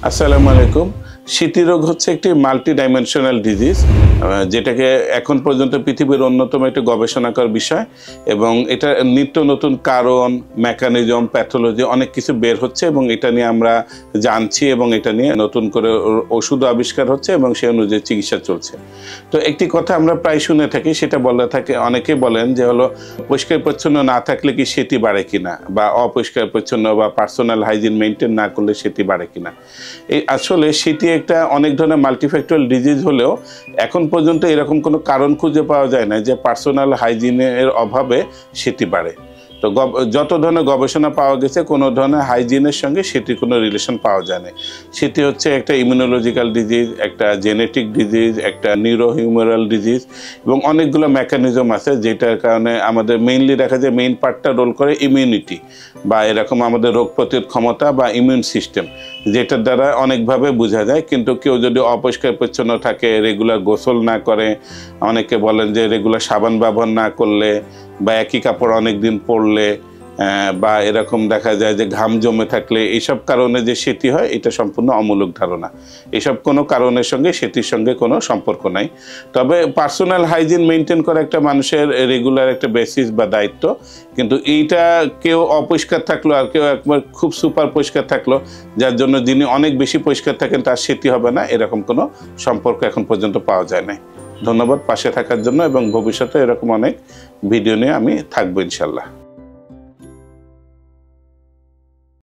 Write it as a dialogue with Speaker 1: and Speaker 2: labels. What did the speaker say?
Speaker 1: আসসালামু আলাইকুম। সিটি রোগ হচ্ছে একটি মাল্টি ডাইমেনশনাল ডিজিজ, যেটাকে এখন পর্যন্ত পৃথিবীর অন্যতম একটি গবেষণাকর বিষয়, এবং এটা নিত্য নতুন কারণ, মেকানিজম, প্যাথোলজি অনেক কিছু বের হচ্ছে এবং এটা নিয়ে আমরা জানছি এবং এটা নিয়ে নতুন করে ওষুধ আবিষ্কার হচ্ছে এবং সেই অনুযায়ী চিকিৎসা চলছে। তো একটি কথা আমরা প্রায় শুনে থাকি, সেটা বলা থাকে, অনেকে বলেন যে হলো পরিষ্কার পরিচ্ছন্ন না থাকলে কি সেটি বাড়ে কিনা, বা অপরিষ্কার পরিচ্ছন্ন বা পার্সোনাল হাইজিন মেনটেন না করলে সেটি বাড়ে কিনা। এই আসলে সেটি একটা অনেক ধরনের মাল্টিফ্যাক্টরাল ডিজিজ হলেও এখন পর্যন্ত এরকম কোনো কারণ খুঁজে পাওয়া যায় না যে পার্সোনাল হাইজিনের অভাবে সেটি বাড়ে। তো যত ধরনের গবেষণা পাওয়া গেছে, কোনো ধরনের হাইজিনের সঙ্গে সেটির কোনো রিলেশন পাওয়া যায় না। সেটি হচ্ছে একটা ইমিউনোলজিক্যাল ডিজিজ, একটা জেনেটিক ডিজিজ, একটা নিউরোহিউমারাল ডিজিজ, এবং অনেকগুলো মেকানিজম আছে যেটার কারণে আমাদের মেইনলি দেখা যায় মেইন পার্টটা রোল করে ইমিউনিটি, বা এরকম আমাদের রোগ প্রতিরোধ ক্ষমতা বা ইমিউন সিস্টেম, যেটার দ্বারা অনেকভাবে বোঝা যায়। কিন্তু কেউ যদি অপরিষ্কার পরিচ্ছন্ন থাকে, রেগুলার গোসল না করে, অনেকে বলেন যে রেগুলার সাবান ব্যবহার না করলে, বা একই কাপড় অনেক দিন পরলে, বা এরকম দেখা যায় যে ঘাম জমে থাকলে, এইসব কারণে যে সেটি হয়, এটা সম্পূর্ণ অমূলক ধারণা। এসব কোনো কারণের সঙ্গে সেটির সঙ্গে কোনো সম্পর্ক নাই। তবে পার্সোনাল হাইজিন মেনটেন করা একটা মানুষের রেগুলার একটা বেসিস বা দায়িত্ব। কিন্তু এইটা কেউ অপরিষ্কার থাকলো আর কেউ একবার খুব সুপার পরিষ্কার থাকলো, যার জন্য যিনি অনেক বেশি পরিষ্কার থাকেন তার সেটি হবে না, এরকম কোনো সম্পর্ক এখন পর্যন্ত পাওয়া যায় না। ধন্যবাদ পাশে থাকার জন্য, এবং ভবিষ্যতে এরকম অনেক ভিডিও নিয়ে আমি থাকবো ইনশাল্লাহ।